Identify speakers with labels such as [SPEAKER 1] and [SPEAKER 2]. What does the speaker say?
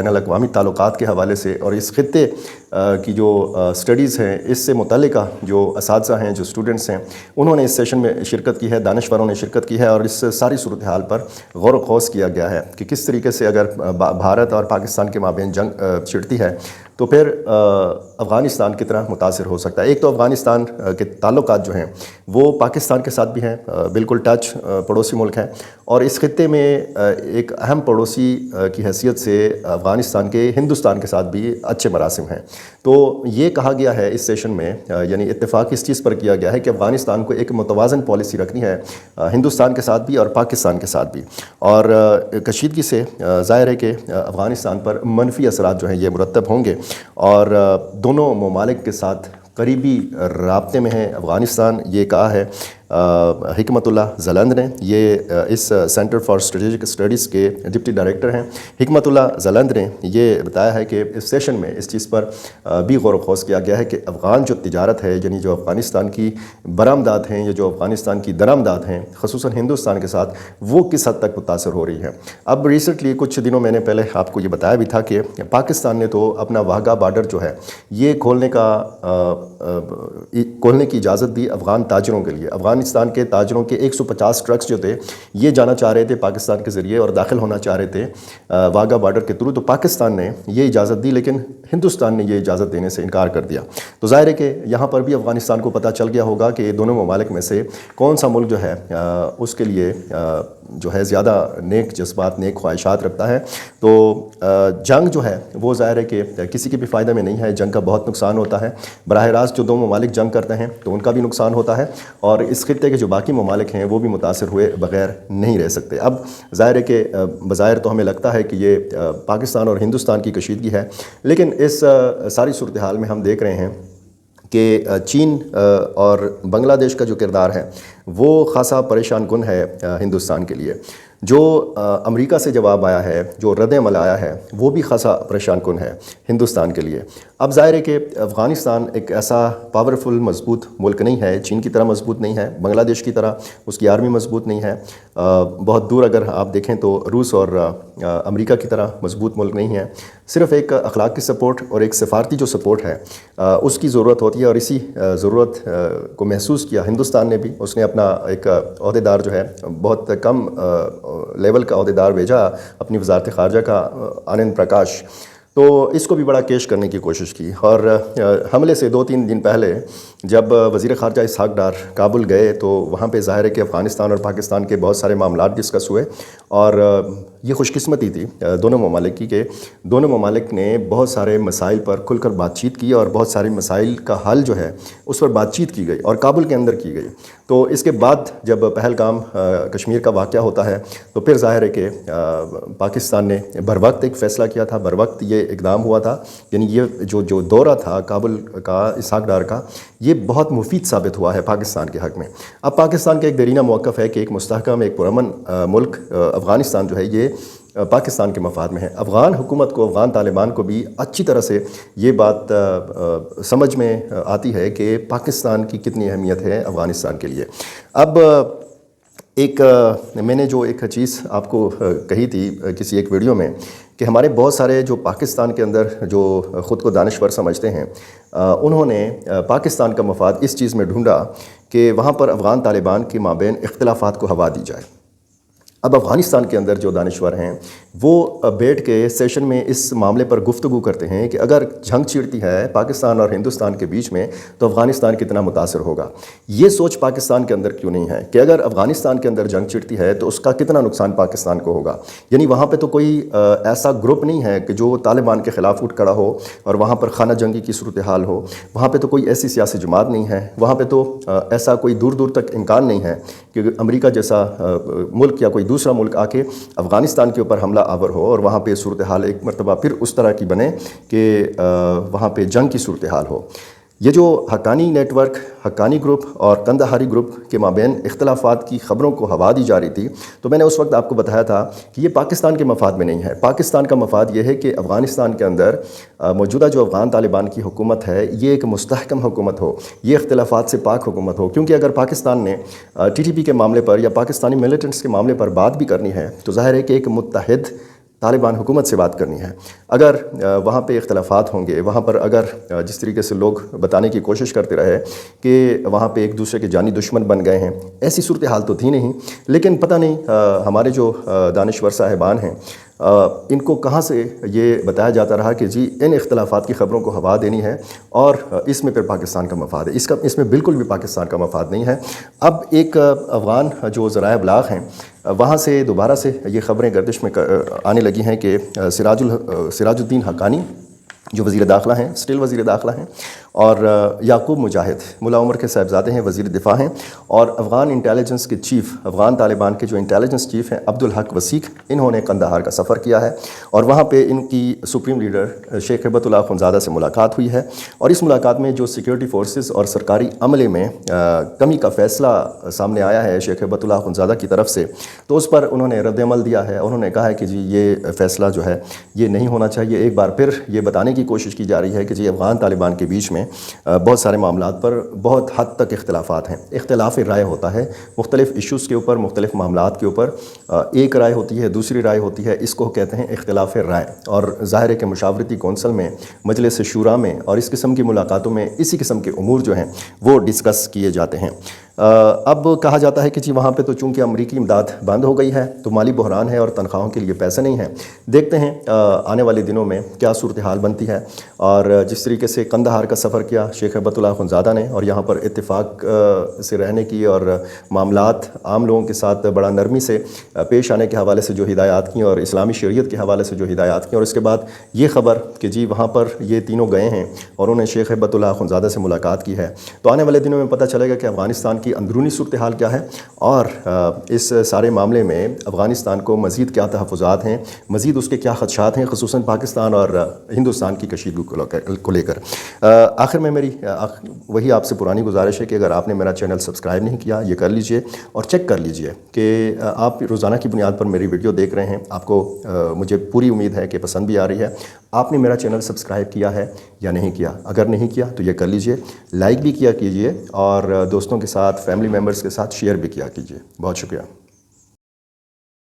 [SPEAKER 1] بین الاقوامی تعلقات کے حوالے سے اور اس خطے کی جو اسٹڈیز ہیں اس سے متعلقہ جو اساتذہ ہیں، جو اسٹوڈنٹس ہیں، انہوں نے اس سیشن میں شرکت کی ہے، دانشوروں نے شرکت کی ہے، اور اس ساری صورتحال پر غور و خوض کیا گیا ہے کہ کس طریقے سے اگر بھارت اور پاکستان کے مابین جنگ چھڑتی ہے تو پھر افغانستان کتنا متاثر ہو سکتا ہے۔ ایک تو افغانستان کے تعلقات جو ہیں وہ پاکستان کے ساتھ بھی ہیں، بالکل ٹچ پڑوسی ملک ہیں، اور اس خطے میں ایک اہم پڑوسی کی حیثیت سے افغانستان کے ہندوستان کے ساتھ بھی اچھے مراسم ہیں۔ تو یہ کہا گیا ہے اس سیشن میں، یعنی اتفاق اس چیز پر کیا گیا ہے کہ افغانستان کو ایک متوازن پالیسی رکھنی ہے ہندوستان کے ساتھ بھی اور پاکستان کے ساتھ بھی، اور کشیدگی سے ظاہر ہے کہ افغانستان پر منفی اثرات جو ہیں یہ مرتب ہوں گے، اور دونوں ممالک کے ساتھ قریبی رابطے میں ہے افغانستان۔ یہ کہا ہے حکمت اللہ زلند نے، یہ اس سینٹر فار اسٹریٹجک اسٹڈیز کے ڈپٹی ڈائریکٹر ہیں۔ حکمت اللہ زلند نے یہ بتایا ہے کہ اس سیشن میں اس چیز پر بھی غور و خوض کیا گیا ہے کہ افغان جو تجارت ہے، یعنی جو افغانستان کی برآمدات ہیں یا جو افغانستان کی درآمدات ہیں خصوصاً ہندوستان کے ساتھ، وہ کس حد تک متاثر ہو رہی ہیں۔ اب ریسنٹلی کچھ دنوں میں نے پہلے آپ کو یہ بتایا بھی تھا کہ پاکستان نے تو اپنا واہگہ بارڈر جو ہے یہ کھولنے کی اجازت دی افغان تاجروں کے لیے۔ افغانستان کے تاجروں کے 150 ٹرکس جو تھے یہ جانا چاہ رہے تھے پاکستان کے ذریعے اور داخل ہونا چاہ رہے تھے واہگہ بارڈر کے تھرو، تو پاکستان نے یہ اجازت دی، لیکن ہندوستان نے یہ اجازت دینے سے انکار کر دیا۔ تو ظاہر ہے کہ یہاں پر بھی افغانستان کو پتہ چل گیا ہوگا کہ دونوں ممالک میں سے کون سا ملک جو ہے اس کے لیے جو ہے زیادہ نیک جذبات، نیک خواہشات رکھتا ہے۔ تو جنگ جو ہے وہ ظاہر ہے کہ کسی کے بھی فائدہ میں نہیں ہے، جنگ کا بہت نقصان ہوتا ہے۔ براہ راست جو دو ممالک جنگ کرتے ہیں تو ان کا بھی نقصان ہوتا ہے، اور اس خطے کے جو باقی ممالک ہیں وہ بھی متاثر ہوئے بغیر نہیں رہ سکتے۔ اب ظاہر ہے کہ بظاہر تو ہمیں لگتا ہے کہ یہ پاکستان اور ہندوستان کی کشیدگی ہے، لیکن اس ساری صورتحال میں ہم دیکھ رہے ہیں کہ چین اور بنگلہ دیش کا جو کردار ہے وہ خاصا پریشان کن ہے ہندوستان کے لیے۔ جو امریکہ سے جواب آیا ہے، جو رد عمل آیا ہے، وہ بھی خاصا پریشان کن ہے ہندوستان کے لیے۔ اب ظاہر ہے کہ افغانستان ایک ایسا پاورفل مضبوط ملک نہیں ہے، چین کی طرح مضبوط نہیں ہے، بنگلہ دیش کی طرح اس کی آرمی مضبوط نہیں ہے، بہت دور اگر آپ دیکھیں تو روس اور امریکہ کی طرح مضبوط ملک نہیں ہے۔ صرف ایک اخلاقی سپورٹ اور ایک سفارتی جو سپورٹ ہے اس کی ضرورت ہوتی ہے، اور اسی ضرورت کو محسوس کیا ہندوستان نے بھی۔ اس نے اپنا ایک عہدیدار جو ہے بہت کم لیول کا عہدیدار بھیجا، اپنی وزارت خارجہ کا آنند پرکاش، تو اس کو بھی بڑا کیش کرنے کی کوشش کی۔ اور حملے سے 2-3 دن پہلے جب وزیر خارجہ اسحاق ڈار کابل گئے تو وہاں پہ ظاہر ہے کہ افغانستان اور پاکستان کے بہت سارے معاملات ڈسکس ہوئے، اور یہ خوش قسمتی تھی دونوں ممالک کی کہ دونوں ممالک نے بہت سارے مسائل پر کھل کر بات چیت کی، اور بہت سارے مسائل کا حل جو ہے اس پر بات چیت کی گئی اور کابل کے اندر کی گئی۔ تو اس کے بعد جب پہلگام کشمیر کا واقعہ ہوتا ہے تو پھر ظاہر ہے کہ پاکستان نے بروقت ایک فیصلہ کیا تھا، بروقت یہ اقدام ہوا تھا، یعنی یہ جو دورہ تھا کابل کا اسحاق ڈار کا، یہ بہت مفید ثابت ہوا ہے پاکستان کے حق میں۔ اب پاکستان کا ایک دیرینہ موقف ہے کہ ایک مستحکم، ایک پرامن ملک افغانستان جو ہے یہ پاکستان کے مفاد میں ہے۔ افغان حکومت کو، افغان طالبان کو بھی اچھی طرح سے یہ بات سمجھ میں آتی ہے کہ پاکستان کی کتنی اہمیت ہے افغانستان کے لیے۔ اب میں نے جو ایک چیز آپ کو کہی تھی کسی ایک ویڈیو میں کہ ہمارے بہت سارے جو پاکستان کے اندر جو خود کو دانشور سمجھتے ہیں، انہوں نے پاکستان کا مفاد اس چیز میں ڈھونڈا کہ وہاں پر افغان طالبان کے مابین اختلافات کو ہوا دی جائے۔ اب افغانستان کے اندر جو دانشور ہیں وہ بیٹھ کے سیشن میں اس معاملے پر گفتگو کرتے ہیں کہ اگر جنگ چھڑتی ہے پاکستان اور ہندوستان کے بیچ میں تو افغانستان کتنا متاثر ہوگا۔ یہ سوچ پاکستان کے اندر کیوں نہیں ہے کہ اگر افغانستان کے اندر جنگ چھڑتی ہے تو اس کا کتنا نقصان پاکستان کو ہوگا؟ یعنی وہاں پہ تو کوئی ایسا گروپ نہیں ہے کہ جو طالبان کے خلاف اٹھ کھڑا ہو اور وہاں پر خانہ جنگی کی صورتحال ہو، وہاں پہ تو کوئی ایسی سیاسی جماعت نہیں ہے، وہاں پہ تو ایسا کوئی دور دور تک امکان نہیں ہے کہ امریکہ جیسا ملک یا کوئی دوسرا ملک آ کے افغانستان کے اوپر حملہ آور ہو اور وہاں پہ صورتحال ایک مرتبہ پھر اس طرح کی بنے کہ وہاں پہ جنگ کی صورتحال ہو۔ یہ جو Haqqani network, Haqqani group اور قندھاری گروپ کے مابین اختلافات کی خبروں کو ہوا دی جا رہی تھی، تو میں نے اس وقت آپ کو بتایا تھا کہ یہ پاکستان کے مفاد میں نہیں ہے۔ پاکستان کا مفاد یہ ہے کہ افغانستان کے اندر موجودہ جو افغان طالبان کی حکومت ہے یہ ایک مستحکم حکومت ہو، یہ اختلافات سے پاک حکومت ہو، کیونکہ اگر پاکستان نے ٹی ٹی پی کے معاملے پر یا پاکستانی ملیٹنٹس کے معاملے پر بات بھی کرنی ہے تو ظاہر ہے کہ ایک متحد طالبان حکومت سے بات کرنی ہے، اگر وہاں پہ اختلافات ہوں گے، وہاں پر اگر جس طریقے سے لوگ بتانے کی کوشش کرتے رہے کہ وہاں پہ ایک دوسرے کے جانی دشمن بن گئے ہیں، ایسی صورتحال تو تھی نہیں، لیکن پتہ نہیں ہمارے جو دانشور صاحبان ہیں ان کو کہاں سے یہ بتایا جاتا رہا کہ جی ان اختلافات کی خبروں کو ہوا دینی ہے اور اس میں پھر پاکستان کا مفاد ہے۔ اس میں بالکل بھی پاکستان کا مفاد نہیں ہے۔ اب ایک افغان جو ذرائع ابلاغ ہیں وہاں سے دوبارہ سے یہ خبریں گردش میں آنے لگی ہیں کہ سراج الدین حقانی جو وزیر داخلہ ہیں، اسٹل وزیر داخلہ ہیں، اور یعقوب مجاہد ملا عمر کے صاحبزادے ہیں، وزیر دفاع ہیں، اور افغان انٹیلیجنس کے چیف، افغان طالبان کے جو انٹیلیجنس چیف ہیں عبدالحق وثیق، انہوں نے قندھار کا سفر کیا ہے اور وہاں پہ ان کی سپریم لیڈر شیخ ہیبت اللہ اخونزادہ سے ملاقات ہوئی ہے، اور اس ملاقات میں جو سیکیورٹی فورسز اور سرکاری عملے میں کمی کا فیصلہ سامنے آیا ہے شیخ ہیبت اللہ اخونزادہ کی طرف سے، تو اس پر انہوں نے رد عمل دیا ہے۔ انہوں نے کہا ہے کہ جی یہ فیصلہ جو ہے یہ نہیں ہونا چاہیے۔ ایک بار پھر یہ بتانے کی کوشش کی جا رہی ہے کہ جی افغان طالبان کے بیچ میں بہت سارے معاملات پر بہت حد تک اختلافات ہیں، اختلاف رائے ہوتا ہے مختلف ایشوز کے اوپر، مختلف معاملات کے اوپر ایک رائے ہوتی ہے، دوسری رائے ہوتی ہے، اس کو کہتے ہیں اختلاف رائے، اور ظاہر ہے کہ مشاورتی کونسل میں، مجلس شورا میں اور اس قسم کی ملاقاتوں میں اسی قسم کے امور جو ہیں وہ ڈسکس کیے جاتے ہیں۔ اب کہا جاتا ہے کہ جی وہاں پہ تو چونکہ امریکی امداد بند ہو گئی ہے تو مالی بحران ہے اور تنخواہوں کے لیے پیسے نہیں ہیں۔ دیکھتے ہیں آنے والے دنوں میں کیا صورتحال بنتی ہے، اور جس طریقے سے قندھار کا سفر کیا شیخ ہیبت اللہ اخونزادہ نے اور یہاں پر اتفاق سے رہنے کی اور معاملات عام لوگوں کے ساتھ بڑا نرمی سے پیش آنے کے حوالے سے جو ہدایات کی اور اسلامی شریعت کے حوالے سے جو ہدایات کی، اور اس کے بعد یہ خبر کہ جی وہاں پر یہ تینوں گئے ہیں اور انہوں نے شیخ ہیبت اللہ اخونزادہ سے ملاقات کی ہے، تو آنے والے دنوں میں پتہ چلے گا کہ افغانستان کی اندرونی صورتحال کیا ہے اور اس سارے معاملے میں افغانستان کو مزید کیا تحفظات ہیں، مزید اس کے کیا خدشات ہیں، خصوصاً پاکستان اور ہندوستان کی کشیدگی کو لے کر۔ آخر میں میری وہی آپ سے پرانی گزارش ہے کہ اگر آپ نے میرا چینل سبسکرائب نہیں کیا یہ کر لیجئے اور چیک کر لیجئے کہ آپ روزانہ کی بنیاد پر میری ویڈیو دیکھ رہے ہیں، آپ کو مجھے پوری امید ہے کہ پسند بھی آ رہی ہے۔ آپ نے میرا چینل سبسکرائب کیا ہے یا نہیں کیا؟ اگر نہیں کیا تو یہ کر لیجئے، لائک بھی کیا کیجئے اور دوستوں کے ساتھ، فیملی ممبرز کے ساتھ شیئر بھی کیا کیجئے۔ بہت شکریہ۔